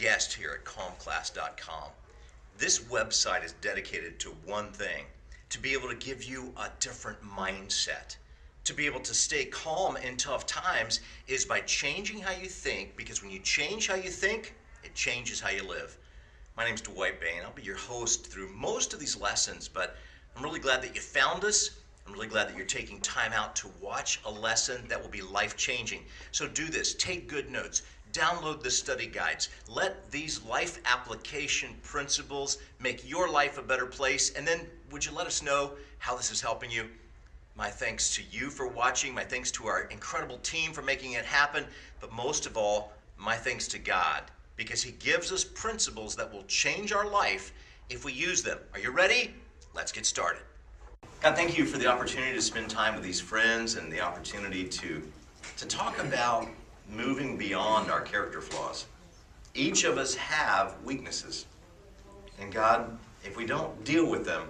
guest here at CALMClass.com. This website is dedicated to one thing: to be able to give you a different mindset. To be able to stay calm in tough times is by changing how you think, because when you change how you think, it changes how you live. My name's Dwight Bain. I'll be your host through most of these lessons, but I'm really glad that you found us. I'm really glad that you're taking time out to watch a lesson that will be life-changing. So do this. Take good notes. Download the study guides. Let these life application principles make your life a better place. And then would you let us know how this is helping you? My thanks to you for watching. My thanks to our incredible team for making it happen. But most of all, my thanks to God, because He gives us principles that will change our life if we use them. Are you ready? Let's get started. God, thank you for the opportunity to spend time with these friends and the opportunity to talk about moving beyond our character flaws. Each of us have weaknesses. And God, if we don't deal with them,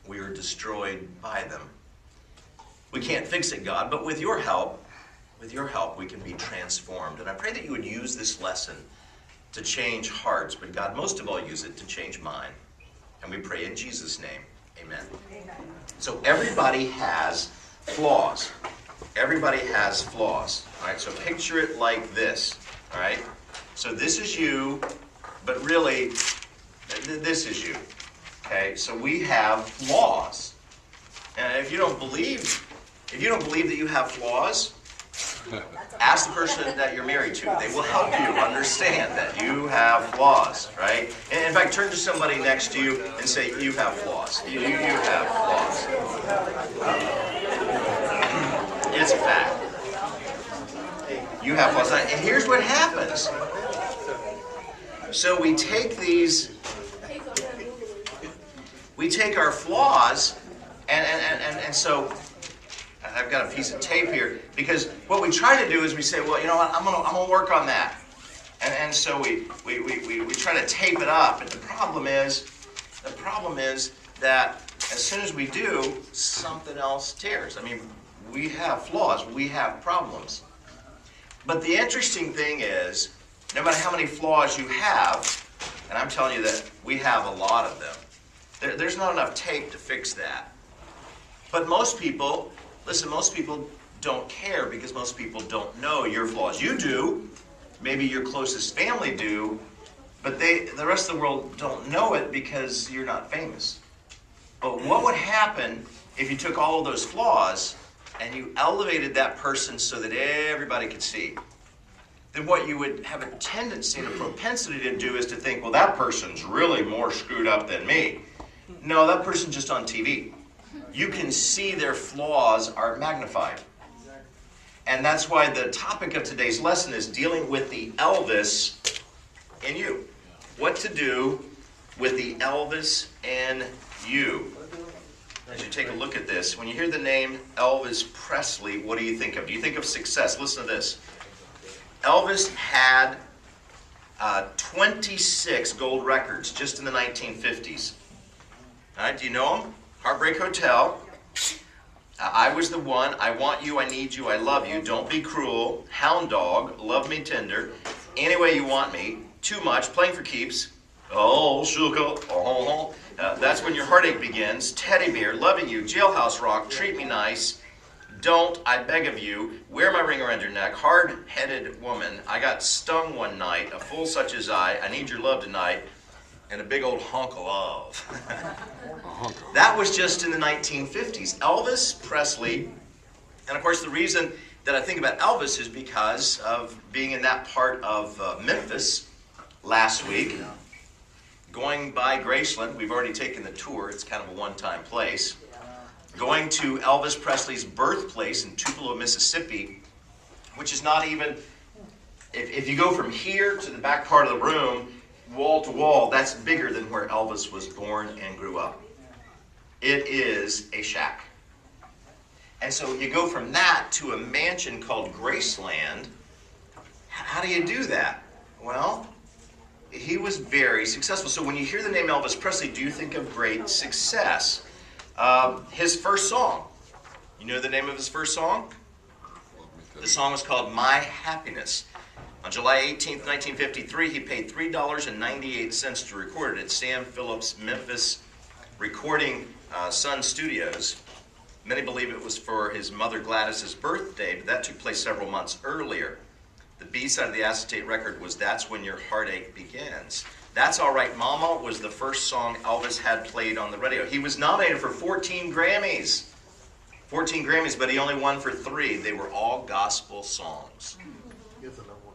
we are destroyed by them. We can't fix it, God, but with your help, we can be transformed. And I pray that you would use this lesson to change hearts, but God, most of all, use it to change mine. And we pray in Jesus' name, amen. Amen. So everybody has flaws. Everybody has flaws. All right, so picture it like this. All right, so this is you, but really, this is you. Okay, so we have flaws. And if you don't believe that you have flaws, ask the person that you're married to. They will help you understand that you have flaws, right? And in fact, turn to somebody next to you and say, you have flaws. You have flaws. It's a fact. You have flaws. And here's what happens. So we take our flaws, and so I've got a piece of tape here, because what we try to do is we say, well, you know what, I'm gonna work on that, and so we try to tape it up. And the problem is that as soon as we do, something else tears. I mean, we have flaws, we have problems. But the interesting thing is, no matter how many flaws you have, and I'm telling you that we have a lot of them, there's not enough tape to fix that. But most people don't care, because most people don't know your flaws. You do, maybe your closest family do, but the rest of the world don't know it because you're not famous. But what would happen if you took all of those flaws and you elevated that person so that everybody could see? Then what you would have a tendency and a propensity to do is to think, well, that person's really more screwed up than me. No, that person's just on TV. You can see their flaws are magnified. And that's why the topic of today's lesson is dealing with the Elvis in you. What to do with the Elvis in you. As you take a look at this, when you hear the name Elvis Presley, what do you think of? Do you think of success? Listen to this. Elvis had 26 gold records just in the 1950s. All right, do you know them? Heartbreak Hotel, I Was the One, I Want You, I Need You, I Love You, Don't Be Cruel, Hound Dog, Love Me Tender, Any Way You Want Me, Too Much, Playing for Keeps, Oh, Sugar, oh, That's When Your Heartache Begins, Teddy Bear, Loving You, Jailhouse Rock, Treat Me Nice, Don't, I Beg of You, Wear My Ring Around Your Neck, Hard-Headed Woman, I Got Stung One Night, A Fool Such As I Need Your Love Tonight, and a big old hunk of love. That was just in the 1950s. Elvis Presley, and of course the reason that I think about Elvis is because of being in that part of Memphis last week, going by Graceland. We've already taken the tour. It's kind of a one-time place. Going to Elvis Presley's birthplace in Tupelo, Mississippi, which is not even, if you go from here to the back part of the room, wall to wall, that's bigger than where Elvis was born and grew up. It is a shack. And so you go from that to a mansion called Graceland. How do you do that? Well, he was very successful. So when you hear the name Elvis Presley, do you think of great success? His first song. You know the name of his first song? The song was called My Happiness. On July 18th, 1953, he paid $3.98 to record it at Sam Phillips' Memphis Recording Sun Studios. Many believe it was for his mother Gladys's birthday, but that took place several months earlier. The B-side of the acetate record was That's When Your Heartache Begins. That's All Right Mama was the first song Elvis had played on the radio. He was nominated for 14 Grammys. 14 Grammys, but he only won for 3. They were all gospel songs. It's the number one gospel.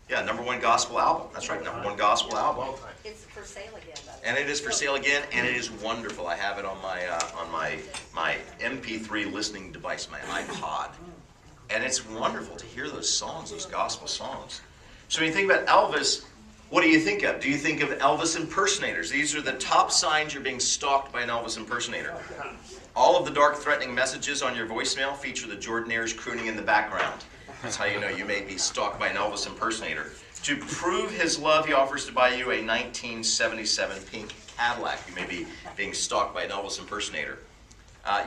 Yeah, number one gospel album. That's right, number one gospel album. It's for sale again, though. And it is for sale again, and it is wonderful. I have it on my MP3 listening device, my iPod. And it's wonderful to hear those songs, those gospel songs. So when you think about Elvis, what do you think of? Do you think of Elvis impersonators? These are the top signs you're being stalked by an Elvis impersonator. All of the dark, threatening messages on your voicemail feature the Jordanaires crooning in the background. That's how you know you may be stalked by an Elvis impersonator. To prove his love, he offers to buy you a 1977 pink Cadillac. You may be being stalked by an Elvis impersonator.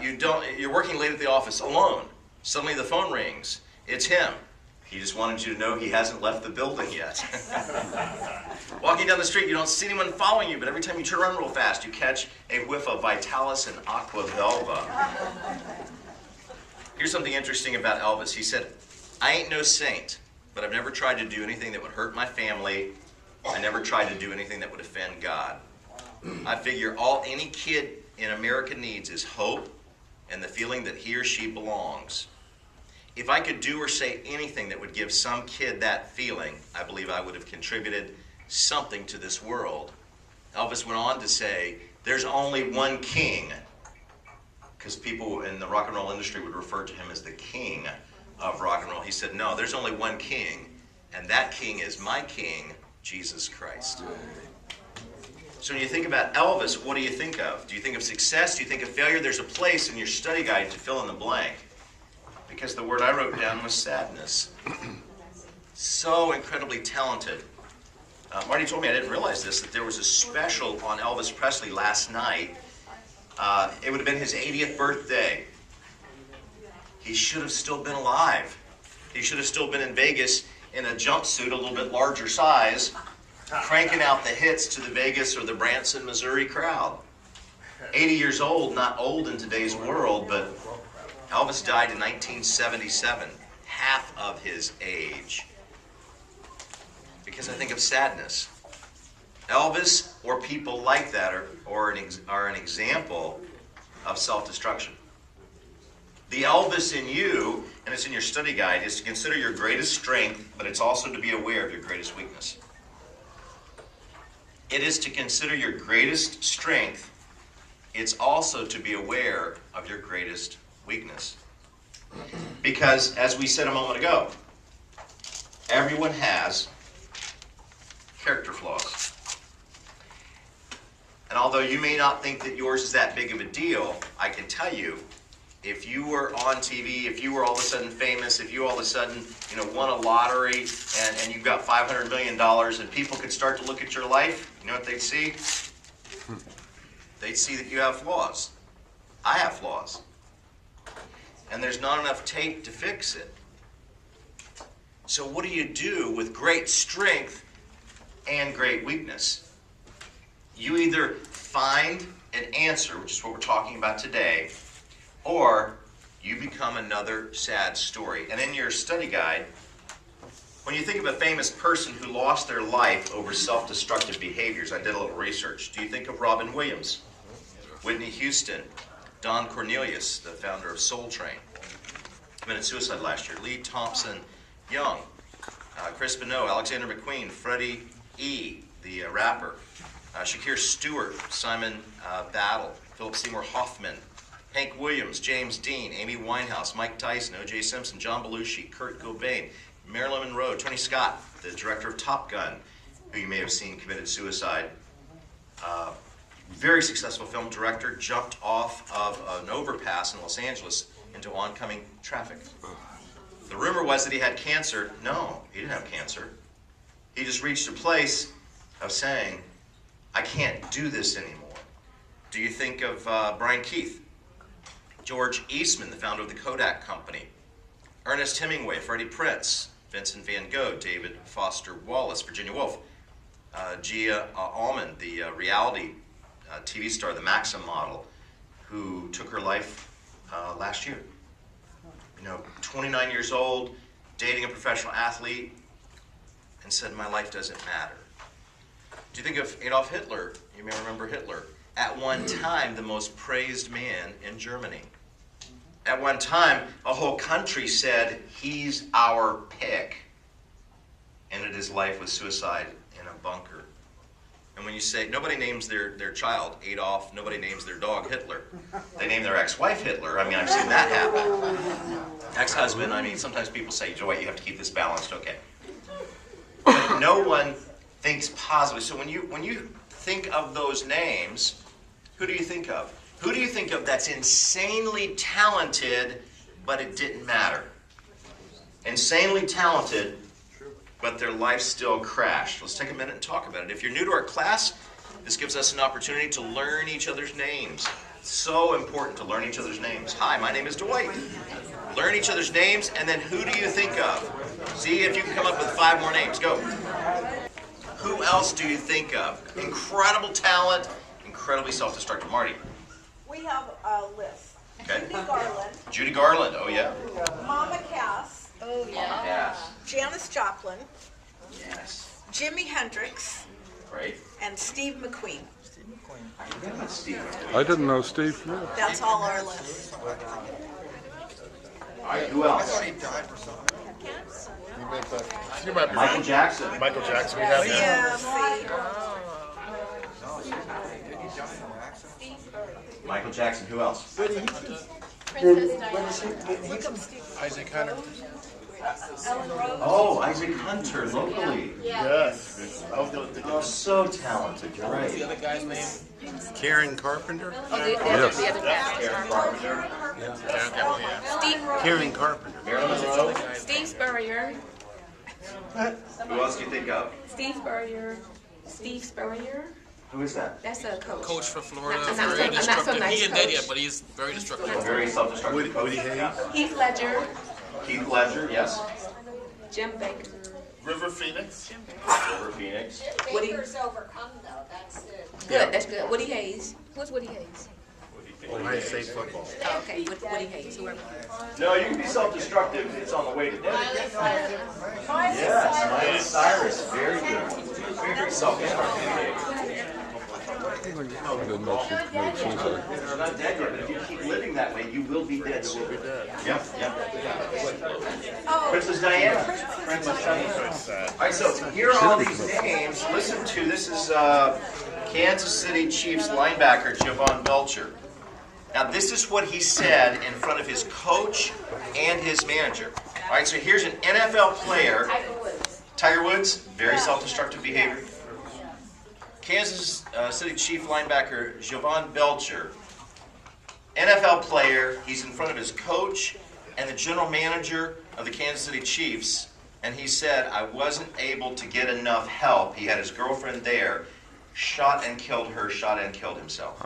You're working late at the office alone. Suddenly the phone rings. It's him. He just wanted you to know he hasn't left the building yet. Walking down the street, you don't see anyone following you, but every time you turn around real fast, you catch a whiff of Vitalis and Aqua Velva. Here's something interesting about Elvis. He said, I ain't no saint, but I've never tried to do anything that would hurt my family. I never tried to do anything that would offend God. I figure all any kid in America needs is hope and the feeling that he or she belongs. If I could do or say anything that would give some kid that feeling, I believe I would have contributed something to this world. Elvis went on to say, there's only one king, because people in the rock and roll industry would refer to him as the king of rock and roll. He said, no, there's only one king, and that king is my king, Jesus Christ. So when you think about Elvis, what do you think of? Do you think of success? Do you think of failure? There's a place in your study guide to fill in the blank. Because the word I wrote down was sadness. So incredibly talented. Marty told me, I didn't realize this, that there was a special on Elvis Presley last night. It would have been his 80th birthday. He should have still been alive. He should have still been in Vegas in a jumpsuit, a little bit larger size, cranking out the hits to the Vegas or the Branson, Missouri crowd. 80 years old, not old in today's world, but Elvis died in 1977, half of his age. Because I think of sadness. Elvis or people like that are an example of self-destruction. The Elvis in you, and it's in your study guide, is to consider your greatest strength, but it's also to be aware of your greatest weakness. It is to consider your greatest strength. It's also to be aware of your greatest weakness. Because, as we said a moment ago, everyone has character flaws. And although you may not think that yours is that big of a deal, I can tell you, if you were on TV, if you were all of a sudden famous, if you all of a sudden won a lottery and you've got $500 million and people could start to look at your life, you know what they'd see? They'd see that you have flaws. I have flaws. And there's not enough tape to fix it. So what do you do with great strength and great weakness? You either find an answer, which is what we're talking about today, or you become another sad story. And in your study guide, when you think of a famous person who lost their life over self-destructive behaviors, I did a little research. Do you think of Robin Williams, Whitney Houston, Don Cornelius, the founder of Soul Train, committed suicide last year, Lee Thompson Young, Chris Bonneau, Alexander McQueen, Freddie E., the rapper, Shakir Stewart, Simon Battle, Philip Seymour Hoffman, Hank Williams, James Dean, Amy Winehouse, Mike Tyson, O.J. Simpson, John Belushi, Kurt Cobain, Marilyn Monroe, Tony Scott, the director of Top Gun, who you may have seen committed suicide. Very successful film director, jumped off of an overpass in Los Angeles into oncoming traffic. The rumor was that he had cancer. No, he didn't have cancer. He just reached a place of saying, I can't do this anymore. Do you think of Brian Keith? George Eastman, the founder of the Kodak Company. Ernest Hemingway, Freddie Prinze, Vincent van Gogh, David Foster Wallace, Virginia Woolf, Gia Allman, the reality TV star, the Maxim model, who took her life last year. 29 years old, dating a professional athlete, and said, my life doesn't matter. Do you think of Adolf Hitler? You may remember Hitler. At one time, the most praised man in Germany. At one time, a whole country said, he's our pick. Ended his life with suicide in a bunker. And when you say, nobody names their child Adolf, nobody names their dog Hitler. They name their ex-wife Hitler. I mean, I've seen that happen. Ex-husband, I mean, sometimes people say, Joy, you have to keep this balanced. Okay. But no one thinks positively. So when you think of those names, who do you think of? Who do you think of that's insanely talented, but it didn't matter? Insanely talented, but their life still crashed. Let's take a minute and talk about it. If you're new to our class, this gives us an opportunity to learn each other's names. It's so important to learn each other's names. Hi, my name is Dwight. Learn each other's names, and then who do you think of? See if you can come up with 5 more names. Go. Who else do you think of? Incredible talent, incredibly self-destructive. Marty. We have a list. Okay. Judy Garland. Judy Garland, oh yeah. Mama Cass. Oh, yeah. Yes. Janis Joplin. Yes. Jimi Hendrix. Great. And Steve McQueen. Steve. I didn't know Steve. Yeah. That's all our list. All right, who else? Michael Jackson. Michael Jackson, we have him. Yeah, see. Michael Jackson, who else? Isaac Hunter. Oh, Isaac Hunter, locally. Yes. I was going to Oh, so talented, you're right. the other guy's name. Karen Carpenter. Oh, the other guy. Aaron Carpenter. Karen Carpenter. Steve Spurrier. Who else do you think of? Steve Spurrier. Steve Spurrier. Who is that? That's a coach. Coach for Florida. I'm not Very so destructive. nice He ain't dead coach. yet, but he's very destructive. Very self-destructive. Woody Hayes. Heath Ledger. Keith Ledger, yes. Jim Baker. River Phoenix. River Phoenix. Woody. overcome, though. That's it. Good, that's good. Woody Hayes. Who's Woody Hayes? Ohio State football. Oh, okay, Woody Hayes. Whoever. No, you can be self-destructive. It's on the way to death. Yes, Miley Cyrus. Very good. Very self-destructive. I didn't know she committed suicide. You're not dead yet, but if you keep living that way, you will be dead soon. Yep, yep. Princess Diana. Princess Diana. All right, so here are all these names. Listen to, this is Kansas City Chiefs linebacker Javon Belcher. Now, this is what he said in front of his coach and his manager. All right, so here's an NFL player. Tiger Woods, very self-destructive behavior. Kansas City Chief linebacker Javon Belcher, NFL player. He's in front of his coach and the general manager of the Kansas City Chiefs, and he said, I wasn't able to get enough help. He had his girlfriend there, shot and killed her, shot and killed himself.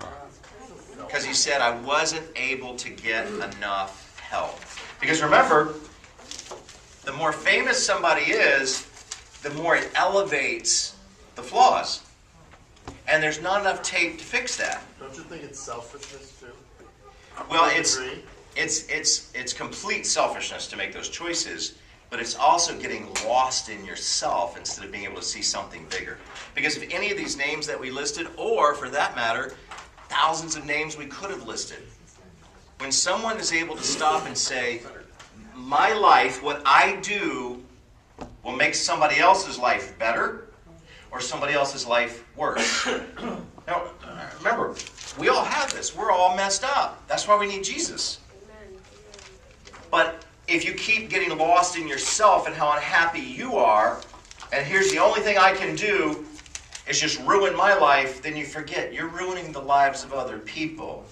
Because he said, I wasn't able to get enough help. Because remember, the more famous somebody is, the more it elevates the flaws. And there's not enough tape to fix that. Don't you think it's selfishness too? Well, it's complete selfishness to make those choices, but it's also getting lost in yourself instead of being able to see something bigger. Because if any of these names that we listed, or for that matter, thousands of names we could have listed, when someone is able to stop and say, my life, what I do, will make somebody else's life better, or somebody else's life worse. Now, remember, we all have this. We're all messed up. That's why we need Jesus. But if you keep getting lost in yourself and how unhappy you are, and here's the only thing I can do is just ruin my life, then you forget you're ruining the lives of other people.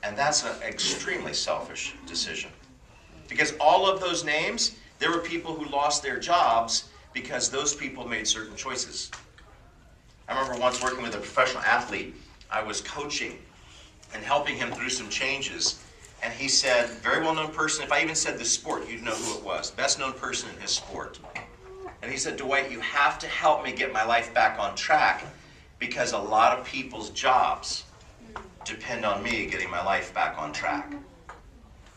And that's an extremely selfish decision. Because all of those names, there were people who lost their jobs because those people made certain choices. I remember once working with a professional athlete. I was coaching and helping him through some changes. And he said, very well-known person, if I even said the sport, you'd know who it was. Best-known person in his sport. And he said, Dwight, you have to help me get my life back on track because a lot of people's jobs depend on me getting my life back on track.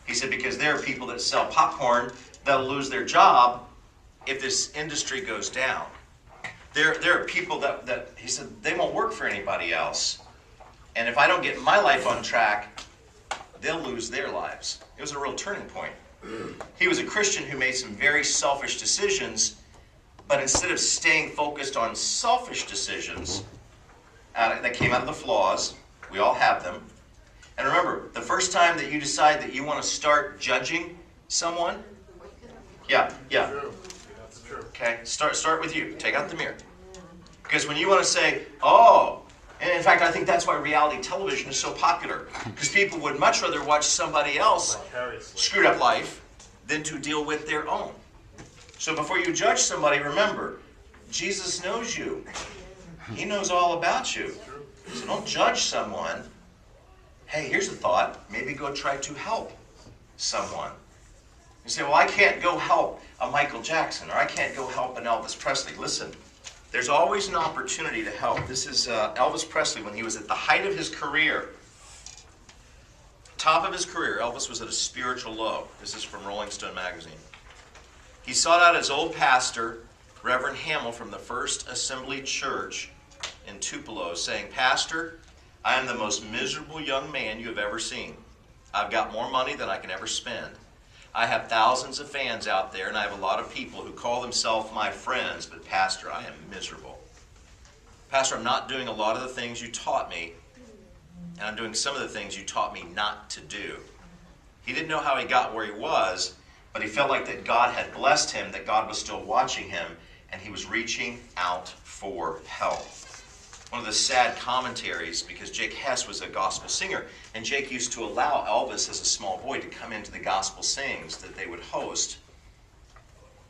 He said, because there are people that sell popcorn that'll lose their job if this industry goes down. There are people that, he said, they won't work for anybody else. And if I don't get my life on track, they'll lose their lives. It was a real turning point. He was a Christian who made some very selfish decisions, but instead of staying focused on selfish decisions that came out of the flaws, we all have them. And remember, the first time that you decide that you want to start judging someone, yeah. True. That's true. Okay, start with you. Take out the mirror. Because when you want to say, oh, and in fact, I think that's why reality television is so popular. Because people would much rather watch somebody else Vicariously. screwed up life than to deal with their own. So before you judge somebody, remember, Jesus knows you. He knows all about you. So don't judge someone. Hey, here's a thought. Maybe go try to help someone. You say, well, I can't go help a Michael Jackson, or I can't go help an Elvis Presley. Listen, there's always an opportunity to help. This is Elvis Presley when he was at the height of his career. Top of his career, Elvis was at a spiritual low. This is from Rolling Stone magazine. He sought out his old pastor, Reverend Hamill from the First Assembly Church in Tupelo, saying, Pastor, I am the most miserable young man you have ever seen. I've got more money than I can ever spend. I have thousands of fans out there, and I have a lot of people who call themselves my friends, but Pastor, I am miserable. Pastor, I'm not doing a lot of the things you taught me, and I'm doing some of the things you taught me not to do. He didn't know how he got where he was, but he felt like that God had blessed him, that God was still watching him, and he was reaching out for help. One of the sad commentaries, because Jake Hess was a gospel singer, and Jake used to allow Elvis as a small boy to come into the gospel sings that they would host.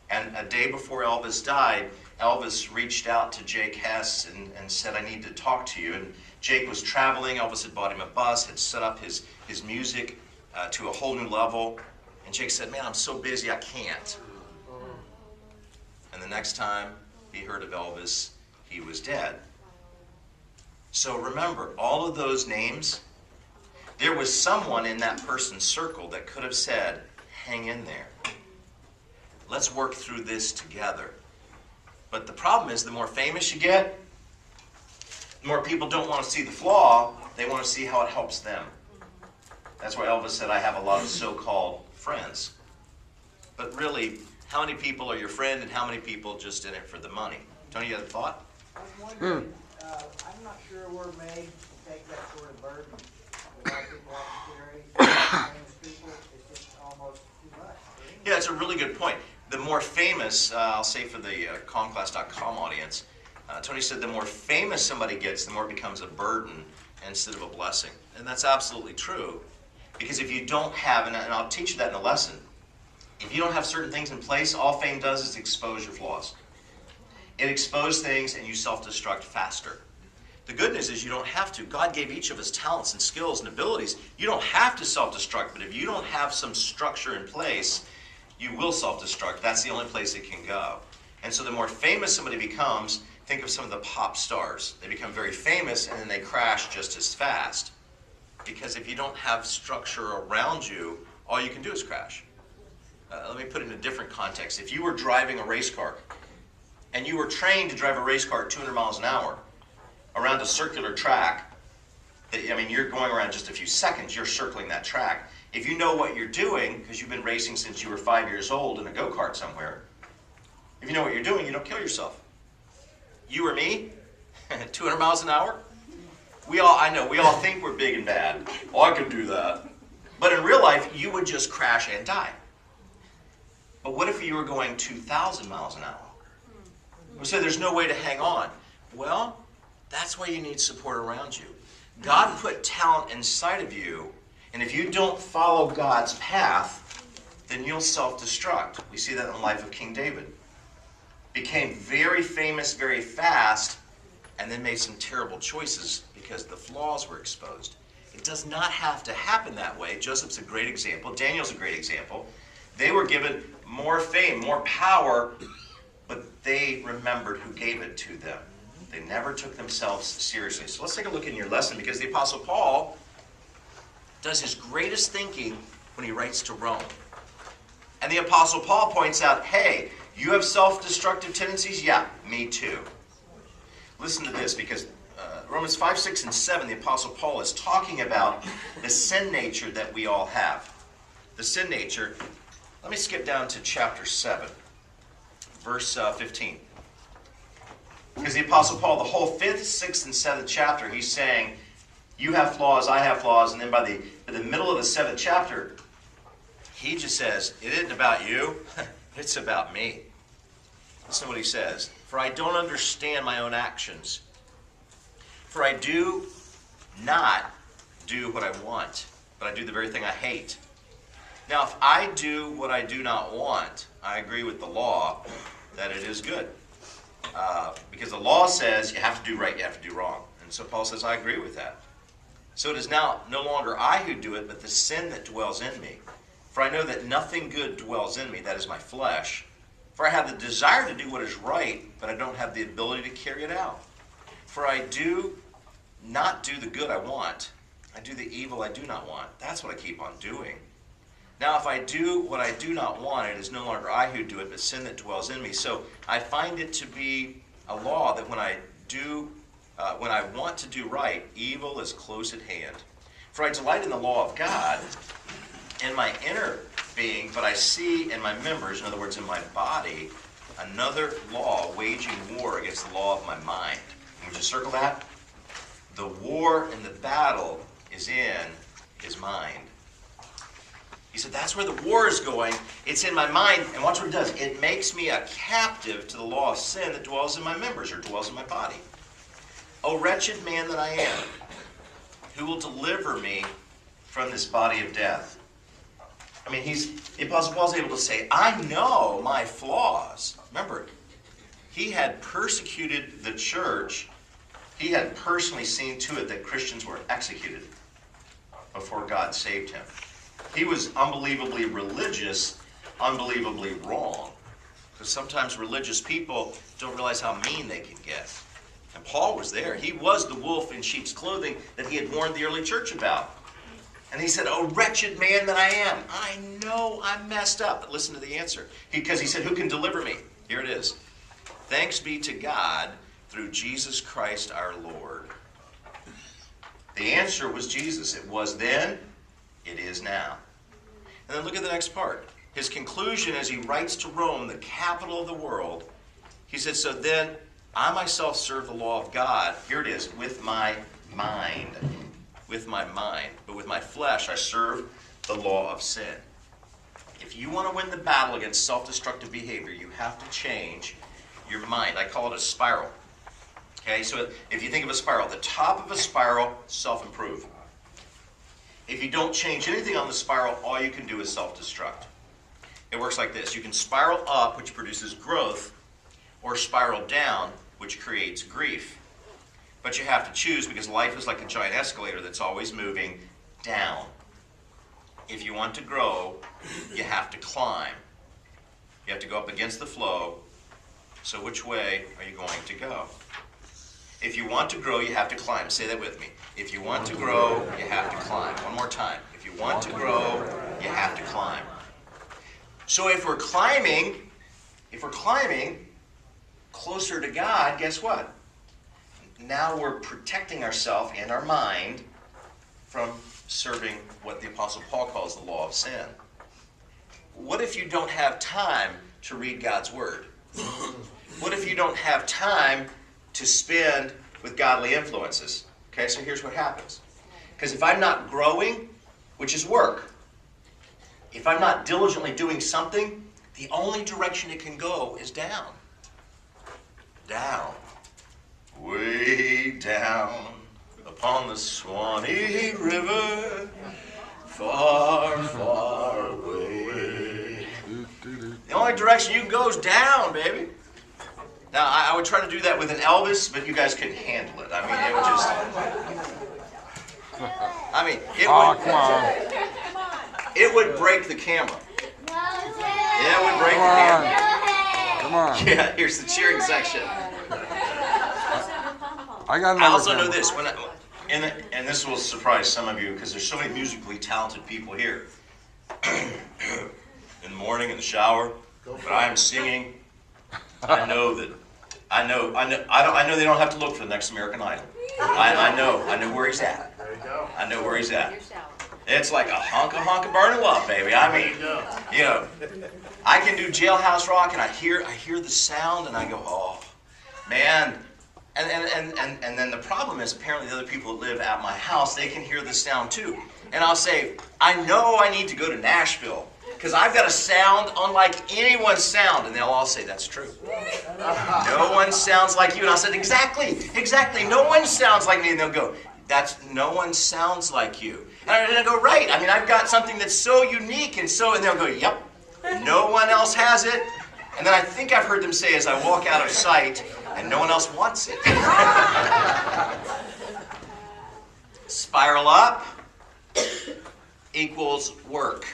And a day before Elvis died, Elvis reached out to Jake Hess and said, I need to talk to you. And Jake was traveling. Elvis had bought him a bus, had set up his music to a whole new level. And Jake said, man, I'm so busy, I can't. And the next time he heard of Elvis, he was dead. So remember, all of those names, there was someone in that person's circle that could have said, hang in there. Let's work through this together. But the problem is, the more famous you get, the more people don't want to see the flaw, they want to see how it helps them. That's why Elvis said, I have a lot of so-called friends. But really, how many people are your friend and how many people just in it for the money? Tony, you had a thought? I was wondering, I'm not sure we're made to take that sort of burden that our people have to carry. Famous people, it's just almost too much. Yeah, it's a really good point. The more famous, I'll say for the CALMClass.com audience, Tony said the more famous somebody gets, the more it becomes a burden instead of a blessing. And that's absolutely true. Because if you don't have, and I'll teach you that in a lesson, if you don't have certain things in place, all fame does is expose your flaws. It exposes things and you self-destruct faster. The good news is you don't have to. God gave each of us talents and skills and abilities. You don't have to self-destruct, but if you don't have some structure in place, you will self-destruct. That's the only place it can go. And so the more famous somebody becomes, think of some of the pop stars. They become very famous and then they crash just as fast. Because if you don't have structure around you, all you can do is crash. Let me put it in a different context. If you were driving a race car, and you were trained to drive a race car at 200 miles an hour around a circular track, you're going around just a few seconds, you're circling that track. If you know what you're doing, because you've been racing since you were 5 years old in a go-kart somewhere, if you know what you're doing, you don't kill yourself. You or me, 200 miles an hour? We all think we're big and bad. Oh, I can do that. But in real life, you would just crash and die. But what if you were going 2,000 miles an hour? We say there's no way to hang on. Well, that's why you need support around you. God put talent inside of you, and if you don't follow God's path, then you'll self-destruct. We see that in the life of King David. Became very famous very fast, and then made some terrible choices because the flaws were exposed. It does not have to happen that way. Joseph's a great example. Daniel's a great example. They were given more fame, more power, but they remembered who gave it to them. They never took themselves seriously. So let's take a look in your lesson, because the Apostle Paul does his greatest thinking when he writes to Rome. And the Apostle Paul points out, hey, you have self-destructive tendencies? Yeah, me too. Listen to this, because Romans 5, 6, and 7, the Apostle Paul is talking about the sin nature that we all have. The sin nature. Let me skip down to chapter 7, verse 15. Because the Apostle Paul, the whole 5th, 6th, and 7th chapter, he's saying, you have flaws, I have flaws. And then by the middle of the 7th chapter, he just says, it isn't about you, it's about me. Listen to what he says. For I don't understand my own actions. For I do not do what I want, but I do the very thing I hate. Now, if I do what I do not want, I agree with the law that it is good. Because the law says you have to do right, you have to do wrong. And so Paul says, I agree with that. So it is now no longer I who do it, but the sin that dwells in me. For I know that nothing good dwells in me, that is my flesh. For I have the desire to do what is right, but I don't have the ability to carry it out. For I do not do the good I want. I do the evil I do not want. That's what I keep on doing. Now, if I do what I do not want, it is no longer I who do it, but sin that dwells in me. So I find it to be a law that when I want to do right, evil is close at hand. For I delight in the law of God in my inner being, but I see in my members, in other words, in my body, another law waging war against the law of my mind. Can we just circle that? The war and the battle is in his mind. He said, that's where the war is going. It's in my mind. And watch what it does. It makes me a captive to the law of sin that dwells in my members, or dwells in my body. O wretched man that I am, who will deliver me from this body of death? I mean, the Apostle Paul is able to say, I know my flaws. Remember, he had persecuted the church. He had personally seen to it that Christians were executed before God saved him. He was unbelievably religious, unbelievably wrong. Because sometimes religious people don't realize how mean they can get. And Paul was there. He was the wolf in sheep's clothing that he had warned the early church about. And he said, oh, wretched man that I am. I know I'm messed up. But listen to the answer. Because he said, who can deliver me? Here it is. Thanks be to God through Jesus Christ our Lord. The answer was Jesus. It was then, it is now. And then look at the next part. His conclusion as he writes to Rome, the capital of the world, he said, so then I myself serve the law of God. Here it is, with my mind. With my mind. But with my flesh I serve the law of sin. If you want to win the battle against self-destructive behavior, you have to change your mind. I call it a spiral. Okay, so if you think of a spiral, the top of a spiral, self-improve. If you don't change anything on the spiral, all you can do is self-destruct. It works like this. You can spiral up, which produces growth, or spiral down, which creates grief. But you have to choose, because life is like a giant escalator that's always moving down. If you want to grow, you have to climb. You have to go up against the flow. So which way are you going to go? If you want to grow, you have to climb. Say that with me. If you want to grow, you have to climb. One more time. If you want to grow, you have to climb. So if we're climbing closer to God, guess what? Now we're protecting ourselves and our mind from serving what the Apostle Paul calls the law of sin. What if you don't have time to read God's Word? What if you don't have time to spend with godly influences? Okay, so here's what happens. Because if I'm not growing, which is work, if I'm not diligently doing something, the only direction it can go is down. Down. Way down upon the Swanee River, far, far away. The only direction you can go is down, baby. Now, I would try to do that with an Elvis, but you guys couldn't handle it. I mean, it would just... I mean, Oh, come on. it would break the camera. Yeah, it would break the Come camera. on. Come on. Yeah, here's the cheering section. I got another I also know camera. this, and this will surprise some of you because there's so many musically talented people here. In the morning, in the shower, when I am singing, I know they don't have to look for the next American Idol. I know where he's at. There you go. I know where he's at. It's like a honka burning love, baby. I mean, you know, I can do Jailhouse Rock, and I hear the sound, and I go, oh, man. And then the problem is apparently the other people that live at my house, they can hear the sound too. And I'll say, I know I need to go to Nashville because I've got a sound unlike anyone's sound. And they'll all say, that's true. No one sounds like you. And I said, exactly. No one sounds like me. And they'll go, no one sounds like you. And I go, right. I mean, I've got something that's so unique and they'll go, yep. No one else has it. And then I think I've heard them say as I walk out of sight, and no one else wants it. Spiral up equals work,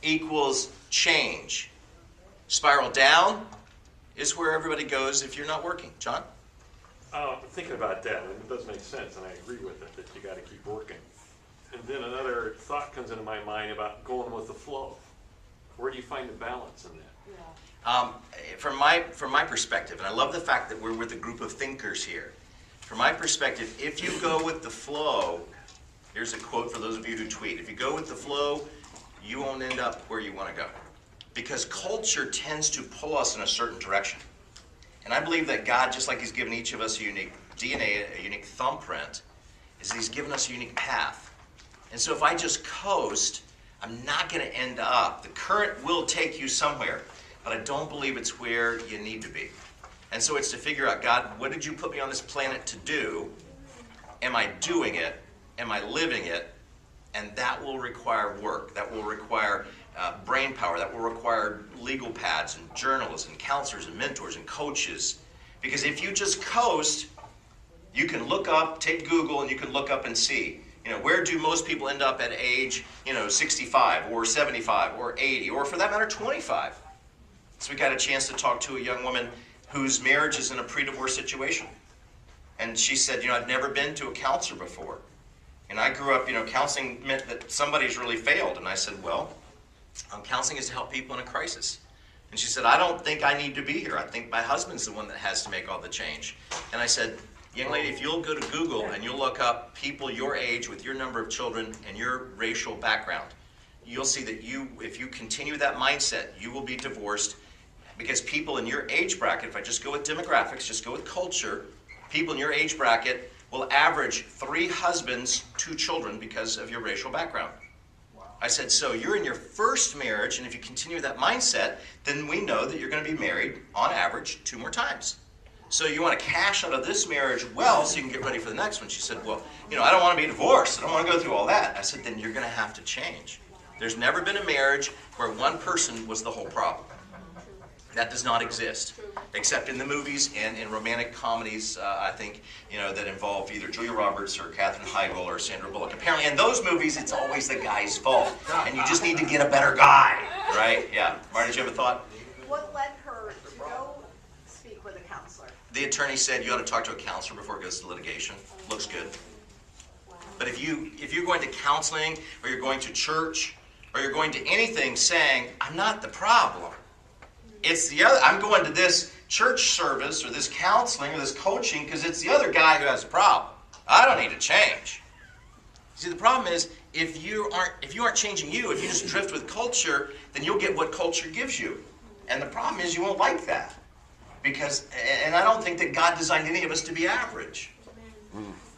equals change. Spiral down is where everybody goes if you're not working. John? Thinking about that, and it does make sense, and I agree with it, that you got to keep working. And then another thought comes into my mind about going with the flow. Where do you find the balance in that? From my perspective, and I love the fact that we're with a group of thinkers here. From my perspective, if you go with the flow, here's a quote for those of you who tweet. If you go with the flow, you won't end up where you want to go. Because culture tends to pull us in a certain direction. And I believe that God, just like He's given each of us a unique DNA, a unique thumbprint, is He's given us a unique path. And so if I just coast, I'm not going to end up. The current will take you somewhere, but I don't believe it's where you need to be. And so it's to figure out, God, what did you put me on this planet to do? Am I doing it? Am I living it? And that will require work. That will require brain power. That will require legal pads and journalists and counselors and mentors and coaches. Because if you just coast, you can look up, take Google, and you can look up and see, where do most people end up at age, 65 or 75 or 80 or for that matter 25. So we got a chance to talk to a young woman whose marriage is in a pre-divorce situation. And she said, I've never been to a counselor before. And I grew up, counseling meant that somebody's really failed. And I said, well, counseling is to help people in a crisis. And she said, I don't think I need to be here. I think my husband's the one that has to make all the change. And I said, young lady, if you'll go to Google and you'll look up people your age with your number of children and your racial background, you'll see that if you continue that mindset, you will be divorced. Because people in your age bracket, if I just go with demographics, just go with culture, people in your age bracket will average 3 husbands, 2 children because of your racial background. Wow. I said, so you're in your first marriage, and if you continue that mindset, then we know that you're going to be married, on average, 2 more times. So you want to cash out of this marriage well so you can get ready for the next one. She said, well, I don't want to be divorced. I don't want to go through all that. I said, then you're going to have to change. There's never been a marriage where one person was the whole problem. That does not exist, except in the movies and in romantic comedies, I think, that involve either Julia Roberts or Katherine Heigl or Sandra Bullock. Apparently in those movies, it's always the guy's fault, and you just need to get a better guy, right? Yeah. Marty, did you have a thought? What led her to go speak with a counselor? The attorney said you ought to talk to a counselor before it goes to litigation. Looks good. But if you're going to counseling, or you're going to church, or you're going to anything saying, I'm not the problem, it's the other. I'm going to this church service or this counseling or this coaching because it's the other guy who has a problem. I don't need to change. See, the problem is if you aren't changing you, if you just drift with culture, then you'll get what culture gives you. And the problem is you won't like that. And I don't think that God designed any of us to be average.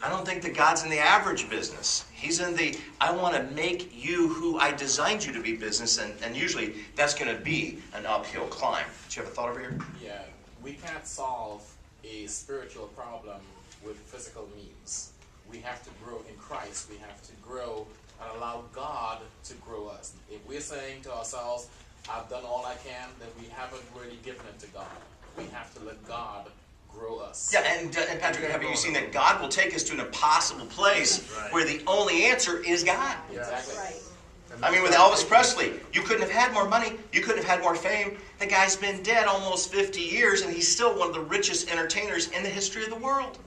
I don't think that God's in the average business. He's in the, I want to make you who I designed you to be business, and usually that's going to be an uphill climb. Do you have a thought over here? Yeah, we can't solve a spiritual problem with physical means. We have to grow in Christ. We have to grow and allow God to grow us. If we're saying to ourselves, I've done all I can, then we haven't really given it to God. We have to let God grow us. Yeah, and Patrick, have you seen that God will take us to an impossible place where the only answer is God? Exactly. Right. I mean, with Elvis Presley, you couldn't have had more money. You couldn't have had more fame. The guy's been dead almost 50 years, and he's still one of the richest entertainers in the history of the world.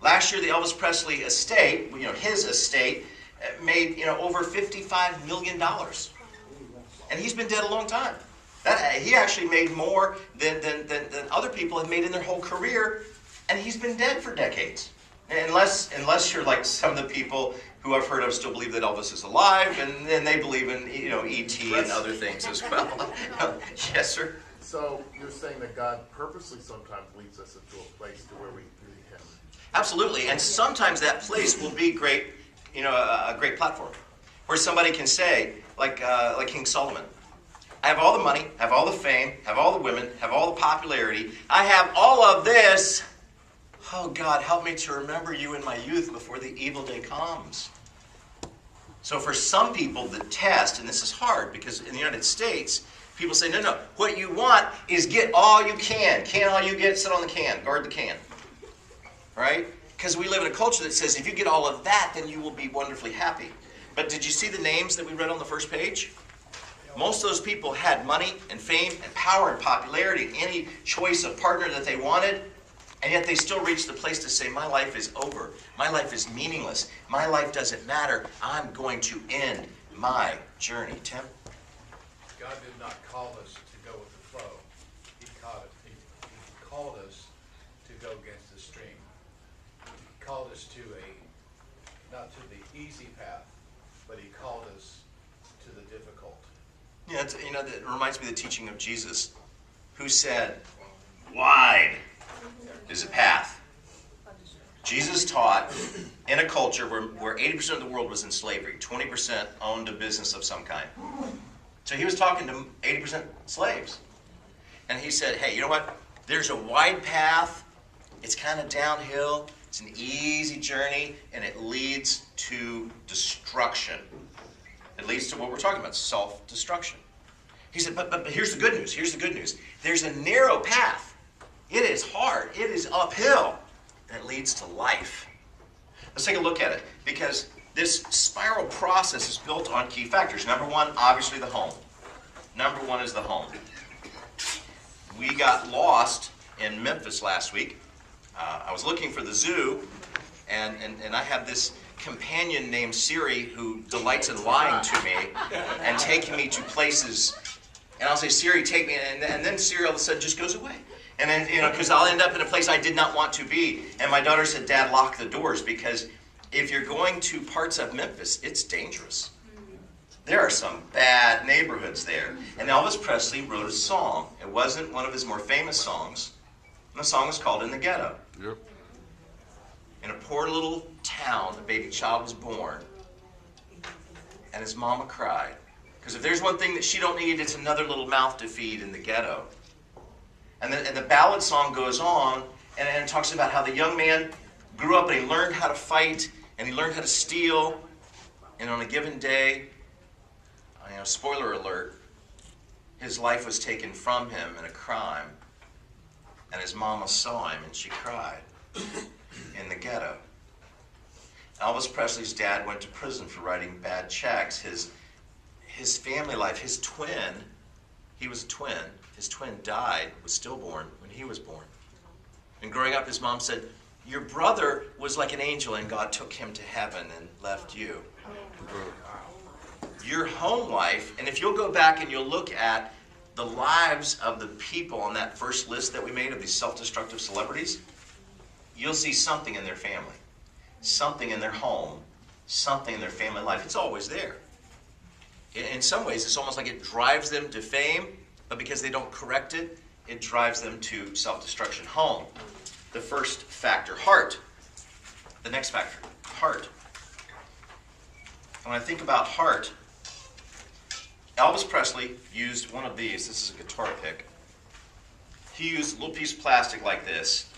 Last year, the Elvis Presley estate, his estate, made over $55 million. And he's been dead a long time. He actually made more than other people have made in their whole career, and he's been dead for decades. Unless you're like some of the people who I've heard of still believe that Elvis is alive, and then they believe in E.T. and other things as well. Yes, sir. So you're saying that God purposely sometimes leads us into a place to where we need Him. Absolutely, and sometimes that place will be great, a great platform where somebody can say, like King Solomon, I have all the money, have all the fame, have all the women, have all the popularity. I have all of this. Oh, God, help me to remember you in my youth before the evil day comes. So for some people, the test, and this is hard because in the United States, people say, no, what you want is get all you can. Can all you get, sit on the can, guard the can. Right? Because we live in a culture that says if you get all of that, then you will be wonderfully happy. But did you see the names that we read on the first page? Most of those people had money and fame and power and popularity, any choice of partner that they wanted, and yet they still reached the place to say, my life is over. My life is meaningless. My life doesn't matter. I'm going to end my journey. Tim? God did not call us to go with the flow. He called us to go against the stream. He called us to not to the easy path, but He called us to the difficult. Yeah, that reminds me of the teaching of Jesus, who said, wide is a path. Jesus taught in a culture where 80% of the world was in slavery, 20% owned a business of some kind. So he was talking to 80% slaves. And he said, hey, you know what? There's a wide path. It's kind of downhill. It's an easy journey, and it leads to destruction. It leads to what we're talking about, self-destruction. He said, but here's the good news. Here's the good news. There's a narrow path. It is hard. It is uphill. That leads to life. Let's take a look at it, because this spiral process is built on key factors. Number one, obviously the home. Number one is the home. We got lost in Memphis last week. I was looking for the zoo, and I have this companion named Siri who delights in lying to me and taking me to places. And I'll say, Siri, take me, and then Siri all of a sudden just goes away. And then, because I'll end up in a place I did not want to be. And my daughter said, Dad, lock the doors, because if you're going to parts of Memphis, it's dangerous. There are some bad neighborhoods there. And Elvis Presley wrote a song. It wasn't one of his more famous songs. And the song was called In the Ghetto. Yep. In a poor little town, a baby child was born. And his mama cried. Because if there's one thing that she don't need, it's another little mouth to feed in the ghetto. And the ballad song goes on, and it talks about how the young man grew up and he learned how to fight, and he learned how to steal. And on a given day, spoiler alert, his life was taken from him in a crime. And his mama saw him and she cried in the ghetto. Elvis Presley's dad went to prison for writing bad checks. His family life, his twin, he was a twin. His twin died, was stillborn when he was born. And growing up, his mom said, your brother was like an angel and God took him to heaven and left you. Your home life, and if you'll go back and you'll look at the lives of the people on that first list that we made of these self-destructive celebrities, you'll see something in their family, something in their home, something in their family life. It's always there. In some ways, it's almost like it drives them to fame, but because they don't correct it, it drives them to self-destruction. Home, the first factor. Heart, the next factor. Heart. When I think about heart, Elvis Presley used one of these. This is a guitar pick. He used a little piece of plastic like this.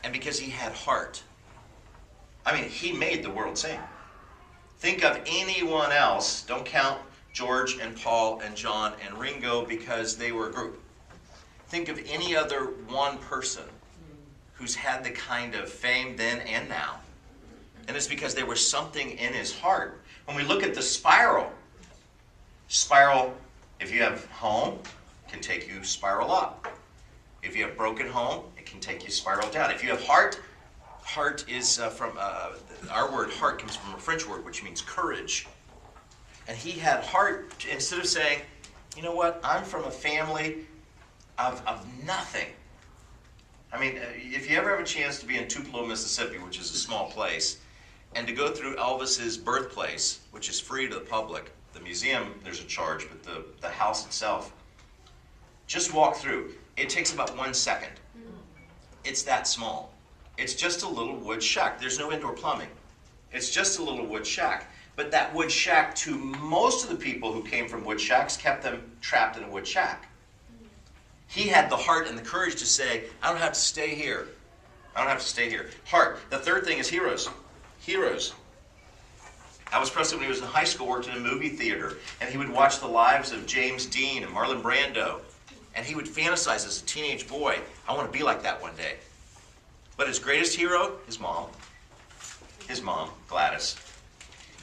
And because he had heart, he made the world sing. Think of anyone else. Don't count George and Paul and John and Ringo because they were a group. think of any other one person who's had the kind of fame then and now. And it's because there was something in his heart. When we look at the spiral, if you have home, can take you spiral up. If you have broken home, it can take you spiral down. If you have heart is from, our word heart comes from a French word which means courage. And he had heart, instead of saying, you know what, I'm from a family of nothing. I mean, if you ever have a chance to be in Tupelo, Mississippi, which is a small place, and to go through Elvis's birthplace, which is free to the public, the museum, there's a charge, but the house itself, just walk through. It takes about 1 second. It's that small. It's just a little wood shack. There's no indoor plumbing. It's just a little wood shack. But that wood shack, to most of the people who came from wood shacks, kept them trapped in a wood shack. He had the heart and the courage to say, I don't have to stay here. I don't have to stay here. Heart. The third thing is heroes. Heroes. Elvis Presley, when he was in high school, worked in a movie theater, and he would watch the lives of James Dean and Marlon Brando, and he would fantasize as a teenage boy, I want to be like that one day. But his greatest hero, his mom, Gladys.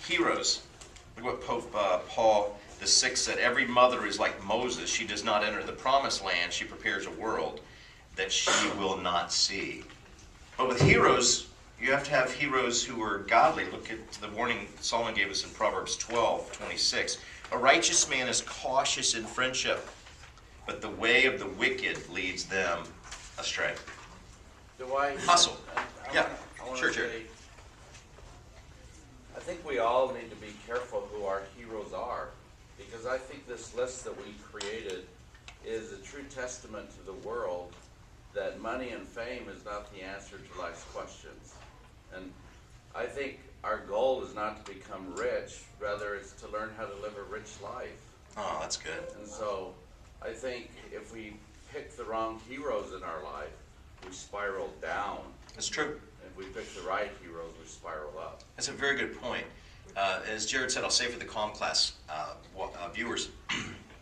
Heroes. Look what Pope Paul VI said. Every mother is like Moses. She does not enter the promised land. She prepares a world that she will not see. But with heroes, you have to have heroes who are godly. Look at the warning Solomon gave us in Proverbs 12:26. A righteous man is cautious in friendship, but the way of the wicked leads them astray. Hustle. Yeah, sure, Jared. I think we all need to be careful who our heroes are, because I think this list that we created is a true testament to the world that money and fame is not the answer to life's questions. And I think our goal is not to become rich, rather it's to learn how to live a rich life. Oh, that's good. And so I think if we pick the wrong heroes in our life, we spiral down. That's true. If we pick the right heroes, we spiral up. That's a very good point. As Jared said, I'll say for the CALMClass viewers,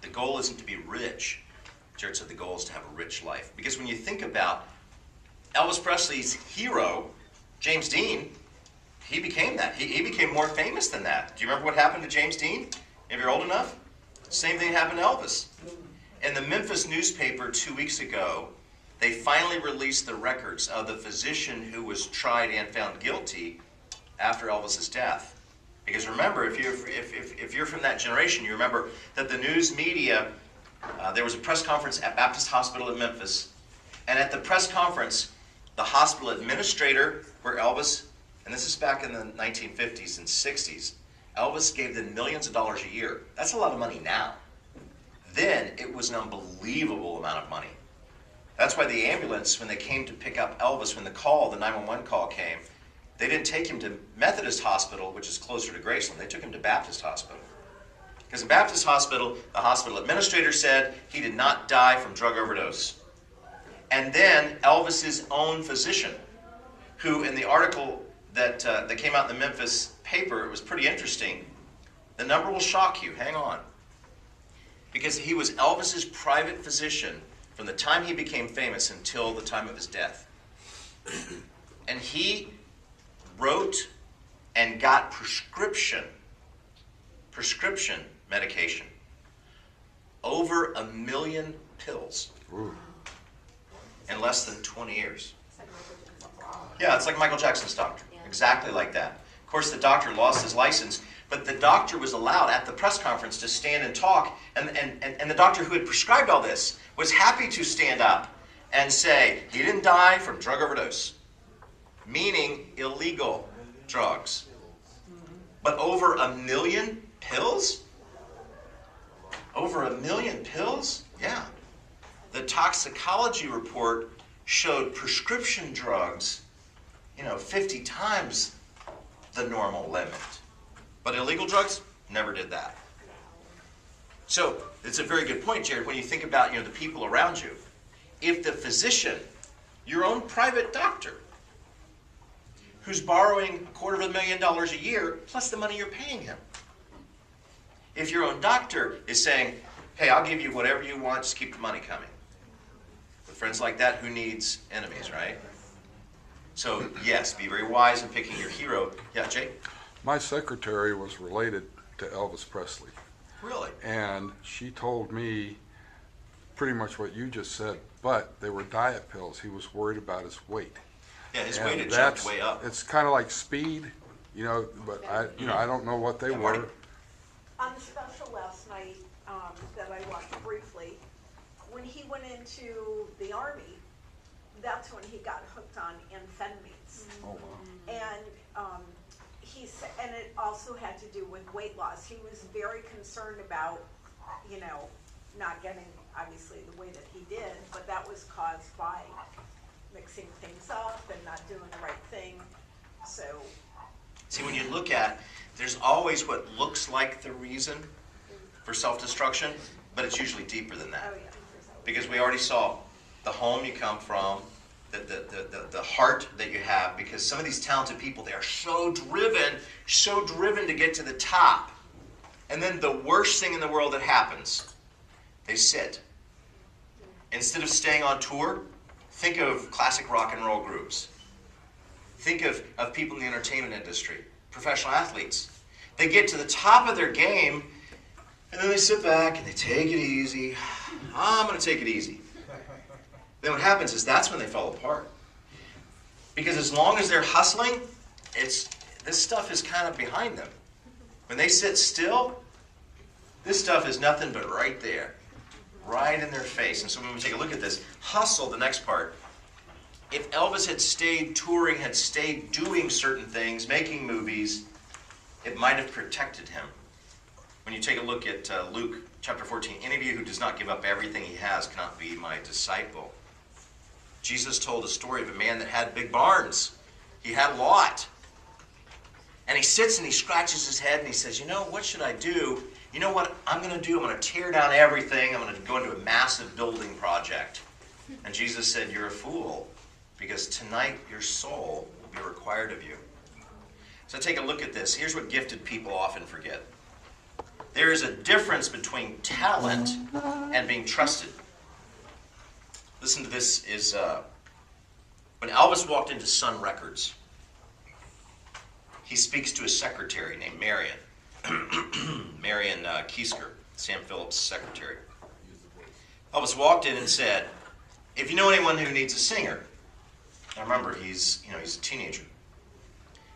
the goal isn't to be rich. Jared said the goal is to have a rich life. Because when you think about Elvis Presley's hero, James Dean, he became that. He became more famous than that. Do you remember what happened to James Dean? If you're old enough? Same thing happened to Elvis. In the Memphis newspaper 2 weeks ago, they finally released the records of the physician who was tried and found guilty after Elvis's death. Because remember, if you're from that generation, you remember that the news media, there was a press conference at Baptist Hospital in Memphis, and at the press conference, the hospital administrator, where Elvis, and this is back in the 1950s and 60s, Elvis gave them millions of dollars a year. That's a lot of money now. Then it was an unbelievable amount of money. That's why the ambulance, when they came to pick up Elvis, when the 911 call came, they didn't take him to Methodist Hospital, which is closer to Graceland. They took him to Baptist Hospital. Because in Baptist Hospital, the hospital administrator said he did not die from drug overdose. And then Elvis's own physician, who in the article that came out in the Memphis paper, it was pretty interesting. The number will shock you. Hang on. Because he was Elvis's private physician from the time he became famous until the time of his death. And he wrote and got prescription medication. Over 1 million pills. Ooh. In less than 20 years. Yeah, it's like Michael Jackson's doctor. Exactly like that. Of course, the doctor lost his license, but the doctor was allowed at the press conference to stand and talk, and the doctor who had prescribed all this was happy to stand up and say he didn't die from drug overdose, meaning illegal drugs. But over 1 million pills? Over 1 million pills? Yeah. The toxicology report showed prescription drugs, 50 times the normal limit. But illegal drugs never did that. So it's a very good point, Jared, when you think about the people around you. If the physician, your own private doctor, who's borrowing $250,000 a year plus the money you're paying him, if your own doctor is saying, hey, I'll give you whatever you want, just keep the money coming. friends like that, who needs enemies, right? So, yes, be very wise in picking your hero. Yeah, Jake? My secretary was related to Elvis Presley, Really? and she told me pretty much what you just said, but they were diet pills. He was worried about his weight. Yeah, his And weight had jumped way up. It's kind of like speed, but I don't know what they Yeah, Marty? were. On the special last night, that I watched briefly, when he went into the Army, that's when he got hooked on amphetamines. Oh, wow. And and it also had to do with weight loss. He was very concerned about, not getting, obviously, the way that he did, but that was caused by mixing things up and not doing the right thing. So, See, when you look at, there's always what looks like the reason for self-destruction, but it's usually deeper than that. oh yeah. Because we already saw the home you come from, the heart that you have, because some of these talented people, they are so driven to get to the top. And then the worst thing in the world that happens, they sit. Instead of staying on tour, think of classic rock and roll groups. Think of people in the entertainment industry, professional athletes. They get to the top of their game, and then they sit back and they take it easy. I'm going to take it easy. Then what happens is that's when they fall apart. Because as long as they're hustling, this stuff is kind of behind them. When they sit still, this stuff is nothing but right there. Right in their face. And so when we take a look at this, hustle, the next part. If Elvis had stayed touring, had stayed doing certain things, making movies, it might have protected him. When you take a look at Luke chapter 14, any of you who does not give up everything he has cannot be my disciple. Jesus told a story of a man that had big barns. He had a lot. And he sits and he scratches his head and he says, what should I do? You know what I'm going to do? I'm going to tear down everything. I'm going to go into a massive building project. And Jesus said, you're a fool, because tonight your soul will be required of you. So take a look at this. Here's what gifted people often forget. There is a difference between talent and being trusted. Listen to this. When Elvis walked into Sun Records, he speaks to a secretary named Marion. Marion Kiesker, Sam Phillips' secretary. Elvis walked in and said, if you know anyone who needs a singer. Now remember, he's a teenager.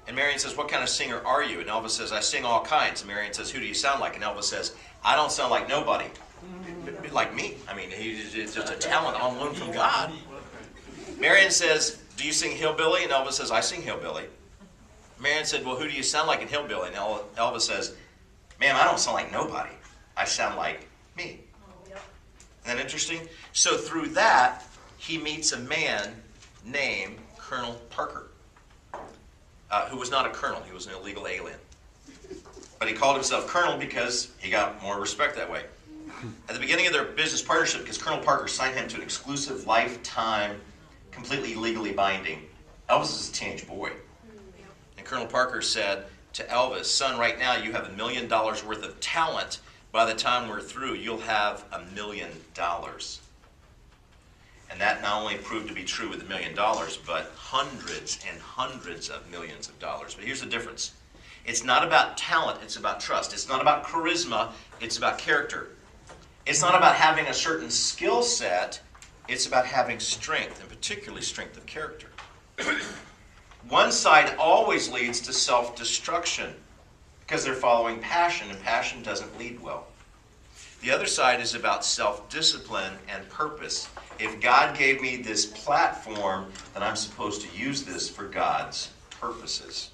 And Marion says, what kind of singer are you? And Elvis says, I sing all kinds. And Marion says, who do you sound like? And Elvis says, I don't sound like nobody. Like me. I mean, it's just a talent on loan from God. Marion says, do you sing hillbilly? And Elvis says, I sing hillbilly. Marion said, well, who do you sound like in hillbilly? And Elvis says, man, I don't sound like nobody. I sound like me. Isn't that interesting? So through that, he meets a man named Colonel Parker, who was not a colonel. He was an illegal alien. But he called himself Colonel because he got more respect that way. At the beginning of their business partnership, because Colonel Parker signed him to an exclusive lifetime, completely legally binding, Elvis is a teenage boy. And Colonel Parker said to Elvis, son, right now you have $1 million worth of talent. By the time we're through, you'll have $1 million. And that not only proved to be true with $1 million, but hundreds and hundreds of millions of dollars. But here's the difference. It's not about talent, it's about trust. It's not about charisma, it's about character. It's not about having a certain skill set, it's about having strength, and particularly strength of character. One side always leads to self-destruction because they're following passion, and passion doesn't lead well. The other side is about self-discipline and purpose. If God gave me this platform, then I'm supposed to use this for God's purposes.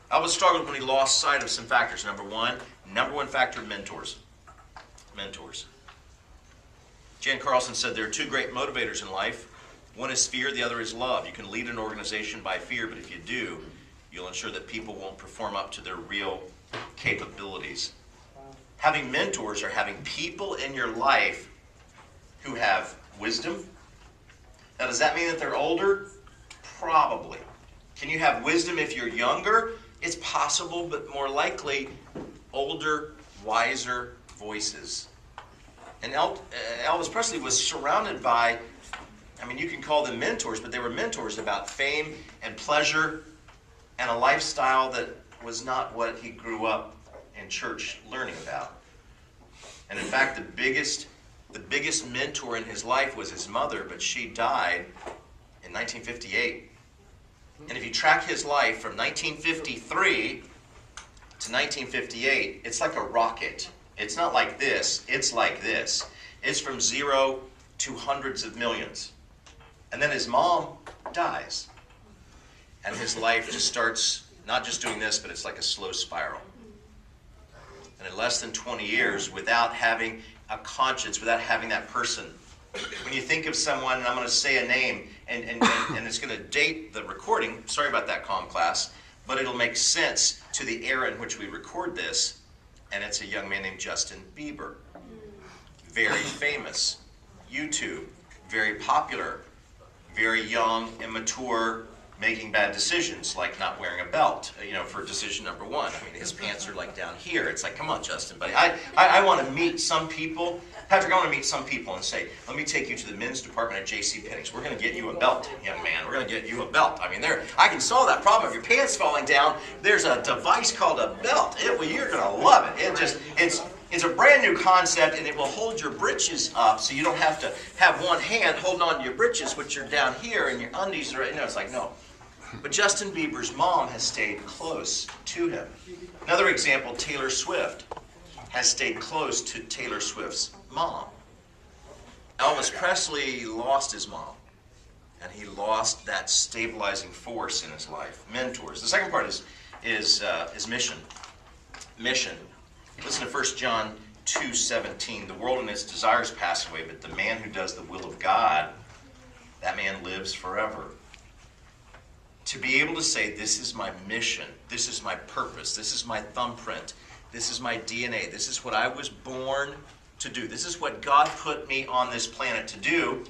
Elvis struggled when he lost sight of some factors. Number one factor, mentors. Mentors. Jan Carlson said there are two great motivators in life. One is fear, the other is love. You can lead an organization by fear, but if you do, you'll ensure that people won't perform up to their real capabilities. Having mentors or having people in your life who have wisdom. Now, does that mean that they're older? Probably. Can you have wisdom if you're younger? It's possible, but more likely, older, wiser voices. And Elvis Presley was surrounded by I mean, you can call them mentors, but they were mentors about fame and pleasure and a lifestyle that was not what he grew up in church learning about. And in fact, the biggest mentor in his life was his mother, but she died in 1958. And if you track his life from 1953 to 1958, it's like a rocket. It's not like this, it's like this. It's from 0 to hundreds of millions. And then his mom dies. And his life just starts, not just doing this, but it's like a slow spiral. And in less than 20 years, without having a conscience, without having that person, when you think of someone, and I'm going to say a name, and it's going to date the recording, sorry about that, CALMClass, but it'll make sense to the era in which we record this, and it's a young man named Justin Bieber. Very famous, YouTube, very popular, very young, immature, making bad decisions, like not wearing a belt, for decision number one. I mean, his pants are like down here. It's like, come on, Justin, buddy. I want to meet some people. Patrick, I want to meet some people and say, let me take you to the men's department at JCPenney's. We're going to get you a belt, young man. We're going to get you a belt. I mean, I can solve that problem. If your pants falling down, there's a device called a belt. You're going to love it. It's a brand new concept, and it will hold your britches up so you don't have to have one hand holding on to your britches, which are down here, and your undies are, it's like, no. But Justin Bieber's mom has stayed close to him. Another example, Taylor Swift has stayed close to Taylor Swift's mom. Elvis Presley lost his mom, and he lost that stabilizing force in his life. Mentors. The second part is mission. Mission. Listen to 1 John 2:17. The world and its desires pass away, but the man who does the will of God, that man lives forever. To be able to say, this is my mission, this is my purpose, this is my thumbprint, this is my DNA, this is what I was born to do, this is what God put me on this planet to do.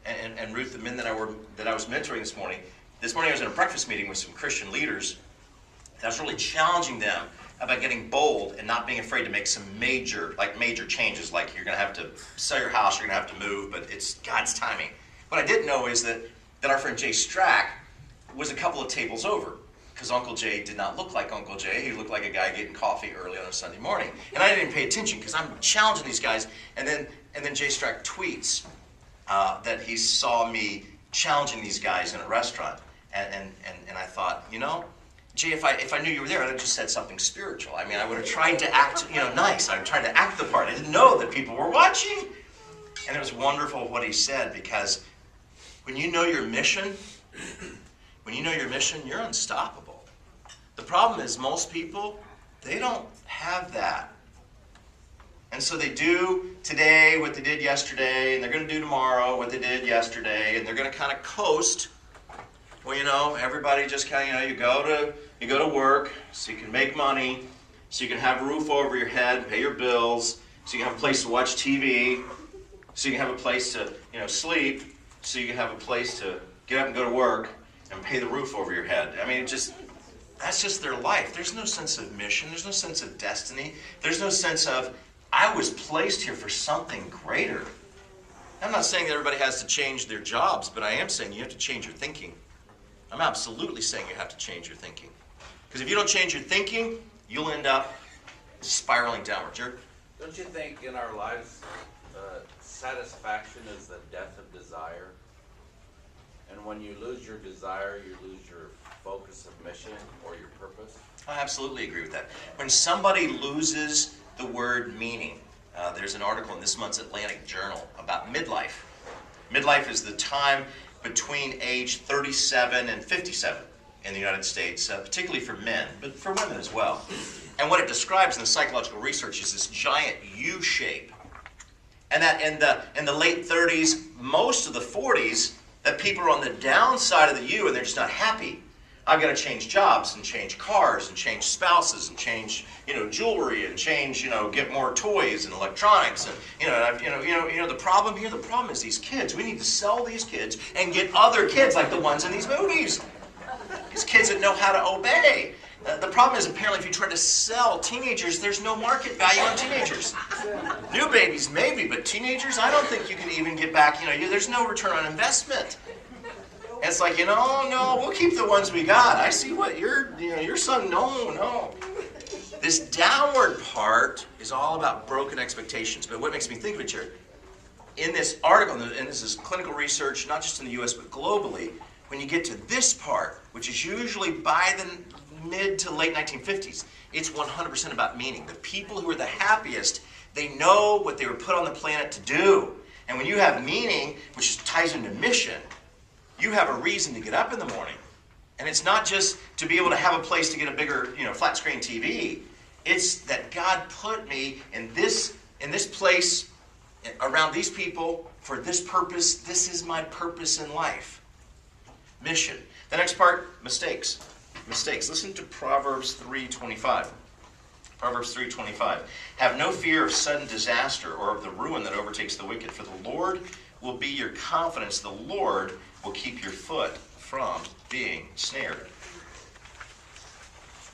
And Ruth, the men that I was mentoring this morning I was in a breakfast meeting with some Christian leaders. I was really challenging them about getting bold and not being afraid to make some major changes, like you're going to have to sell your house, you're going to have to move, but it's God's timing. What I didn't know is that our friend Jay Strack was a couple of tables over, because Uncle Jay did not look like Uncle Jay. He looked like a guy getting coffee early on a Sunday morning. And I didn't pay attention because I'm challenging these guys. And then Jay Strack tweets that he saw me challenging these guys in a restaurant. And I thought, Jay, if I knew you were there, I'd have just said something spiritual. I mean, I would have tried to act, nice. I would try to act the part. I didn't know that people were watching. And it was wonderful what he said, because when you know your mission, you're unstoppable. The problem is most people, they don't have that. And so they do today what they did yesterday, and they're going to do tomorrow what they did yesterday, and they're going to kind of coast. Well, everybody just kind of, you go to work so you can make money, so you can have a roof over your head and pay your bills, so you can have a place to watch TV, so you can have a place to, sleep, so you can have a place to get up and go to work and pay the roof over your head. I mean, that's just their life. There's no sense of mission. There's no sense of destiny. There's no sense of, I was placed here for something greater. I'm not saying that everybody has to change their jobs, but I am saying you have to change your thinking. I'm absolutely saying you have to change your thinking. Because if you don't change your thinking, you'll end up spiraling downward. Jared? Don't you think in our lives, satisfaction is the death of desire? And when you lose your desire, you lose your focus of mission or your purpose? I absolutely agree with that. When somebody loses the word meaning, there's an article in this month's Atlantic Journal about midlife. Midlife is the time between age 37 and 57 in the United States, particularly for men, but for women as well. And what it describes in the psychological research is this giant U shape. And that in the late 30s, most of the 40s, that people are on the downside of the U and they're just not happy. I've got to change jobs and change cars and change spouses and change, jewelry and change, get more toys and electronics and, the problem here. The problem is these kids. We need to sell these kids and get other kids like the ones in these movies. These kids that know how to obey. The problem is apparently if you try to sell teenagers, there's no market value on teenagers. New babies maybe, but teenagers, I don't think you can even get back, there's no return on investment. And it's like, no, we'll keep the ones we got. I see what your son, no. This downward part is all about broken expectations. But what makes me think of it, Jared, in this article, and this is clinical research, not just in the U.S., but globally, when you get to this part, which is usually by the mid to late 1950s, it's 100% about meaning. The people who are the happiest, they know what they were put on the planet to do. And when you have meaning, which ties into mission, you have a reason to get up in the morning. And it's not just to be able to have a place to get a bigger, flat screen TV. It's that God put me in this place around these people for this purpose. This is my purpose in life. Mission. The next part, mistakes. Mistakes. Listen to Proverbs 3:25. Proverbs 3:25. Have no fear of sudden disaster or of the ruin that overtakes the wicked, for the Lord will be your confidence. The Lord will keep your foot from being snared.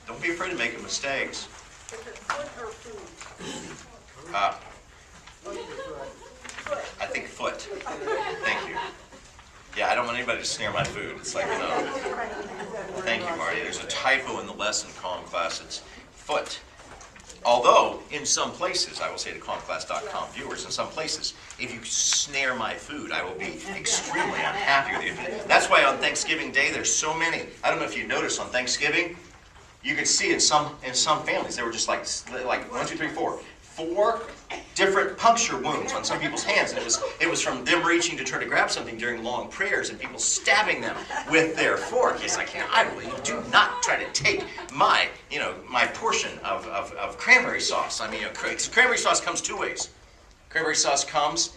Don't be afraid of making mistakes. Is it foot or food? I think foot. Thank you. Yeah, I don't want anybody to snare my food. It's like, Thank you, Marty. There's a typo in the lesson, CALMClass. It's foot. Although, in some places, I will say to CALMClass.com viewers, in some places, if you snare my food, I will be extremely unhappy with you. That's why on Thanksgiving Day, there's so many. I don't know if you noticed on Thanksgiving, you could see in some families, they were just like 1, 2, 3, 4. 4 different puncture wounds on some people's hands. And it was from them reaching to try to grab something during long prayers and people stabbing them with their fork. It's like, I believe you do not try to take my portion of cranberry sauce. I mean, cranberry sauce comes 2 ways. Cranberry sauce comes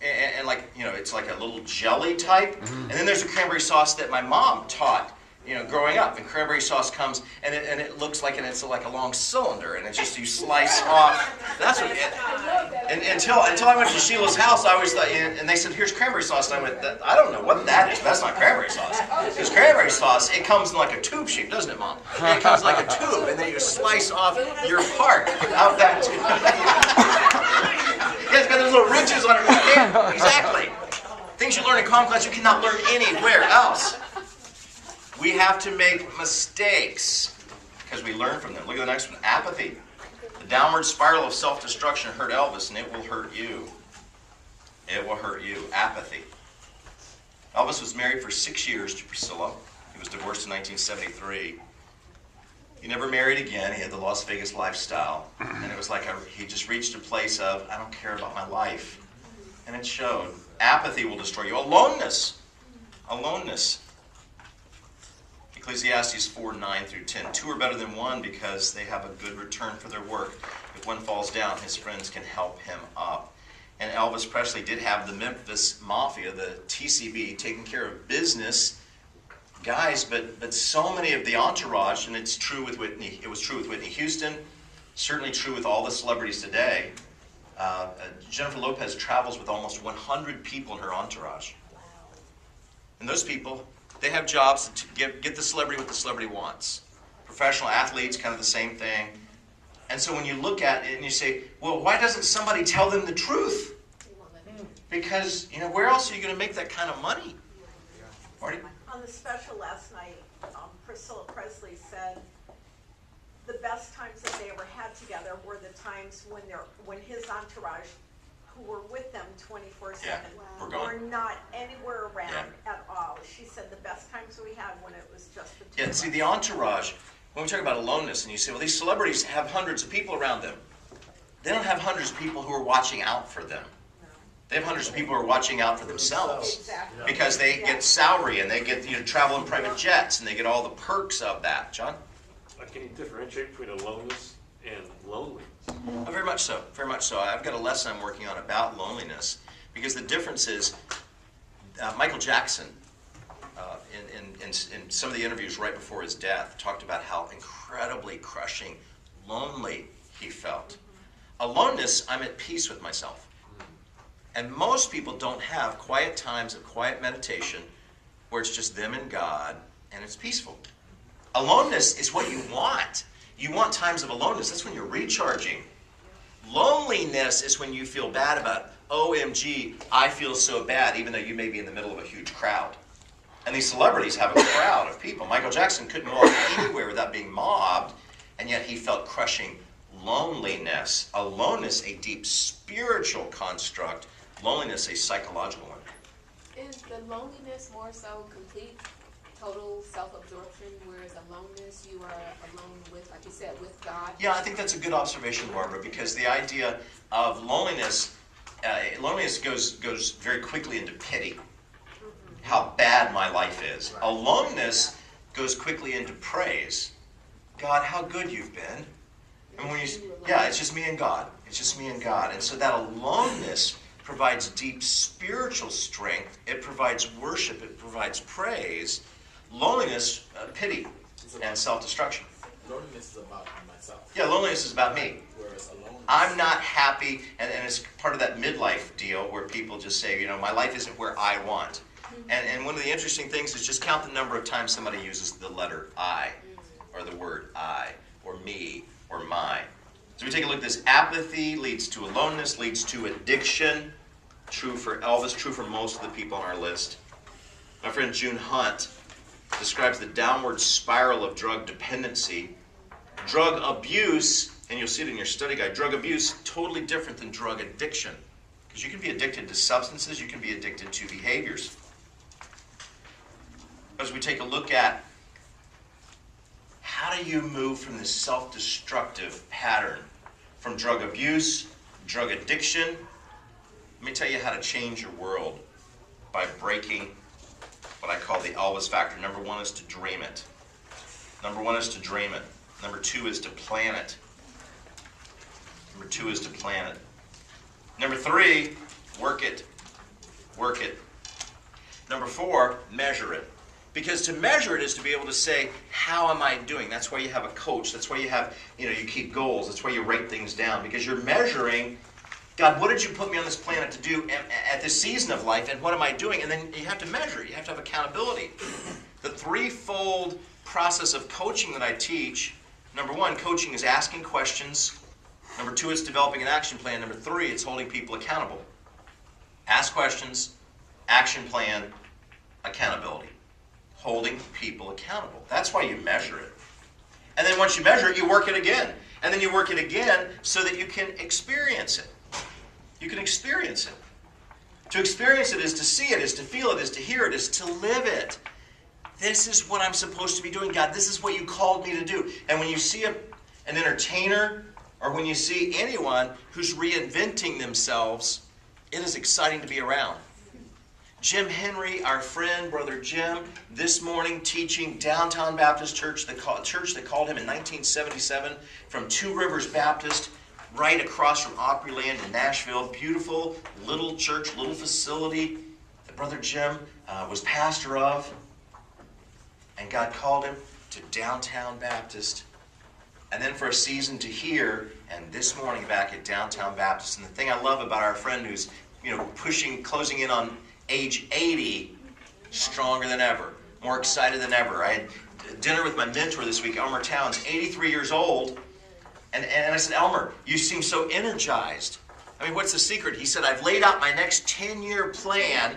and it's like a little jelly type. And then there's a cranberry sauce that my mom taught growing up, and cranberry sauce comes, and it looks like, and it's like a long cylinder, and it's just, you slice off. That's what and until I went to Sheila's house, I always thought, and they said, here's cranberry sauce, and I went, I don't know what that is, but that's not cranberry sauce. Because cranberry sauce, it comes in like a tube shape, doesn't it, Mom? It comes like a tube, and then you slice off your part out that tube. Yeah, it's got those little ridges on it. Yeah, exactly. Things you learn in CALMClass you cannot learn anywhere else. We have to make mistakes because we learn from them. Look at the next one. Apathy. The downward spiral of self-destruction hurt Elvis, and it will hurt you. It will hurt you. Apathy. Elvis was married for 6 years to Priscilla. He was divorced in 1973. He never married again. He had the Las Vegas lifestyle. And it was like he just reached a place of, I don't care about my life. And it showed. Apathy will destroy you. Aloneness. Aloneness. Ecclesiastes 4:9-10. 2 are better than 1 because they have a good return for their work. If one falls down, his friends can help him up. And Elvis Presley did have the Memphis Mafia, the TCB, taking care of business guys, but so many of the entourage, and it's true with Whitney. It was true with Whitney Houston. Certainly true with all the celebrities today. Jennifer Lopez travels with almost 100 people in her entourage. And those people, they have jobs to get the celebrity what the celebrity wants. Professional athletes, kind of the same thing. And so when you look at it and you say, well, why doesn't somebody tell them the truth? Because, where else are you going to make that kind of money? Marty? On the special last night, Priscilla Presley said the best times that they ever had together were the times when his entourage, who were with them 24/7, were not anywhere around at all. She said the best times we had when it was just the two of us. See, the entourage, when we talk about aloneness, and you say, well, these celebrities have hundreds of people around them. They don't have hundreds of people who are watching out for them. They have hundreds of people who are watching out for themselves. Exactly. Because they get salary, and they get travel in private jets, and they get all the perks of that. John? Can you differentiate between aloneness and loneliness? Oh, very much so. Very much so. I've got a lesson I'm working on about loneliness, because the difference is Michael Jackson, in some of the interviews right before his death, talked about how incredibly crushing, lonely he felt. Aloneness, I'm at peace with myself. And most people don't have quiet times of quiet meditation where it's just them and God, and it's peaceful. Aloneness is what you want. You want times of aloneness. That's when you're recharging. Loneliness is when you feel bad about it. OMG, I feel so bad, even though you may be in the middle of a huge crowd. And these celebrities have a crowd of people. Michael Jackson couldn't walk anywhere without being mobbed, and yet he felt crushing loneliness. Aloneness, a deep spiritual construct. Loneliness, a psychological one. Is the loneliness more so complete, total self-absorption, whereas aloneness, you are alone with, like you said, with God? Yeah, I think that's a good observation, Barbara, because the idea of loneliness, loneliness goes very quickly into pity. How bad my life is. Aloneness goes quickly into praise. God, how good you've been. And when it's just me and God. It's just me and God. And so that aloneness provides deep spiritual strength. It provides worship. It provides praise. Loneliness, pity, and self-destruction. Loneliness is about myself. Yeah, loneliness is about me. Whereas aloneness, I'm not happy, and it's part of that midlife deal where people just say, my life isn't where I want. And one of the interesting things is just count the number of times somebody uses the letter I, or the word I, or me, or mine. So we take a look at this. Apathy leads to aloneness, leads to addiction. True for Elvis, true for most of the people on our list. My friend June Hunt describes the downward spiral of drug dependency. Drug abuse, and you'll see it in your study guide, drug abuse, totally different than drug addiction. Because you can be addicted to substances, you can be addicted to behaviors. As we take a look at how do you move from this self-destructive pattern, from drug abuse, drug addiction. Let me tell you how to change your world by breaking what I call the Elvis factor. Number one is to dream it. Number one is to dream it. Number two is to plan it. Number two is to plan it. Number three, work it. Work it. Number four, measure it. Because to measure it is to be able to say, how am I doing? That's why you have a coach. That's why you have, you keep goals. That's why you write things down. Because you're measuring, God, what did you put me on this planet to do at this season of life, and what am I doing? And then you have to measure. You have to have accountability. The threefold process of coaching that I teach, number one, coaching is asking questions. Number two, it's developing an action plan. Number three, it's holding people accountable. Ask questions, action plan, accountability. Holding people accountable. That's why you measure it. And then once you measure it, you work it again. And then you work it again so that you can experience it. You can experience it. To experience it is to see it, is to feel it, is to hear it, is to live it. This is what I'm supposed to be doing, God. This is what you called me to do. And when you see an entertainer, or when you see anyone who's reinventing themselves, it is exciting to be around. Jim Henry, our friend, Brother Jim, this morning teaching Downtown Baptist Church, the church that called him in 1977 from Two Rivers Baptist, right across from Opryland in Nashville. Beautiful little church, little facility that Brother Jim was pastor of. And God called him to Downtown Baptist. And then for a season to here, and this morning back at Downtown Baptist. And the thing I love about our friend who's, closing in on age 80, stronger than ever, more excited than ever. I had dinner with my mentor this week, Elmer Towns, 83 years old. And I said, Elmer, you seem so energized. I mean, what's the secret? He said, I've laid out my next 10-year plan.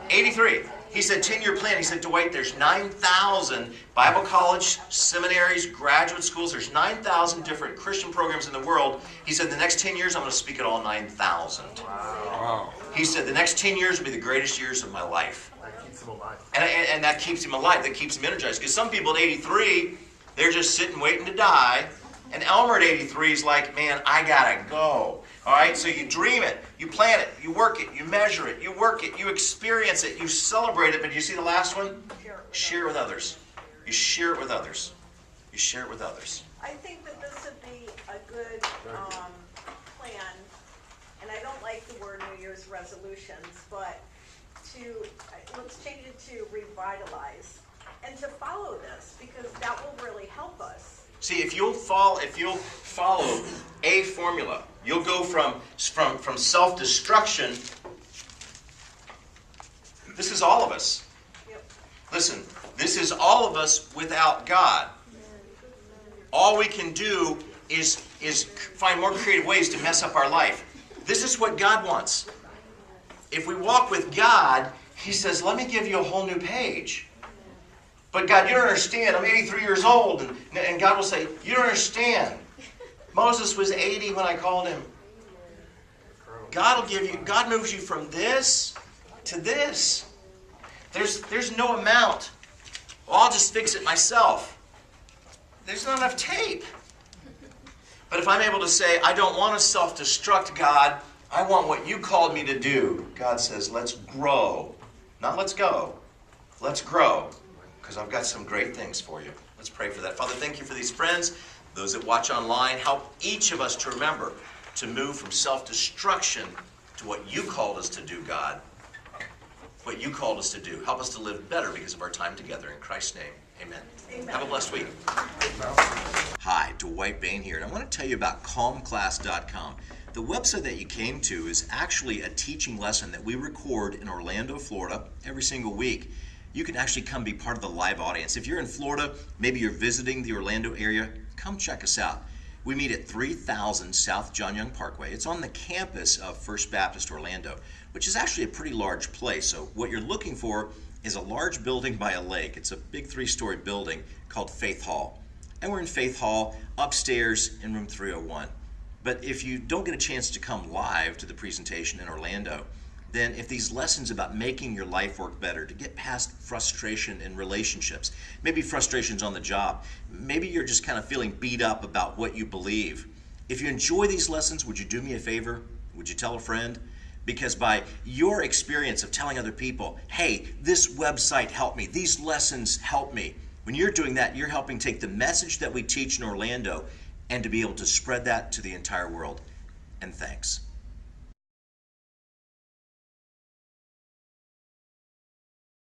83. He said, 10-year plan. He said, Dwight, there's 9,000 Bible college, seminaries, graduate schools. There's 9,000 different Christian programs in the world. He said, the next 10 years, I'm going to speak at all 9,000. Wow. He said, the next 10 years will be the greatest years of my life. That keeps him alive. And that keeps him alive. That keeps him energized. Because some people at 83, they're just sitting waiting to die. And Elmer at 83 is like, man, I got to go. All right, so you dream it, you plan it, you work it, you measure it, you work it, you experience it, you celebrate it. But you see the last one? Share it with others. You share it with others. You share it with others. I think that this would be a good plan, and I don't like the word New Year's resolutions, but let's change it to revitalize and to follow this, because that will really help us. See, if you'll follow a formula, you'll go from self-destruction. This is all of us. Yep. Listen, This is all of us without God. All we can do is find more creative ways to mess up our life. This is what God wants. If we walk with God, He says, let me give you a whole new page. But God, you don't understand. I'm 83 years old. And God will say, you don't understand. Moses was 80 when I called him. God will give you, God moves you from this to this. There's no amount. Well, I'll just fix it myself. There's not enough tape. But if I'm able to say, I don't want to self-destruct, God, I want what you called me to do. God says, let's grow. Not let's go. Let's grow. Because I've got some great things for you. Let's pray for that. Father, thank you for these friends, those that watch online. Help each of us to remember to move from self-destruction to what you called us to do, God. What you called us to do. Help us to live better because of our time together. In Christ's name, amen. Have a blessed week. Hi, Dwight Bain here, and I want to tell you about CALMClass.com. The website that you came to is actually a teaching lesson that we record in Orlando, Florida, every single week. You can actually come be part of the live audience. If you're in Florida, maybe you're visiting the Orlando area, come check us out. We meet at 3000 South John Young Parkway. It's on the campus of First Baptist Orlando, which is actually a pretty large place. So what you're looking for is a large building by a lake. It's a big 3-story building called Faith Hall. And we're in Faith Hall, upstairs in room 301. But if you don't get a chance to come live to the presentation in Orlando, then if these lessons about making your life work better, to get past frustration in relationships, maybe frustrations on the job, maybe you're just kind of feeling beat up about what you believe. If you enjoy these lessons, would you do me a favor? Would you tell a friend? Because by your experience of telling other people, hey, this website helped me, these lessons helped me, when you're doing that, you're helping take the message that we teach in Orlando and to be able to spread that to the entire world. And thanks.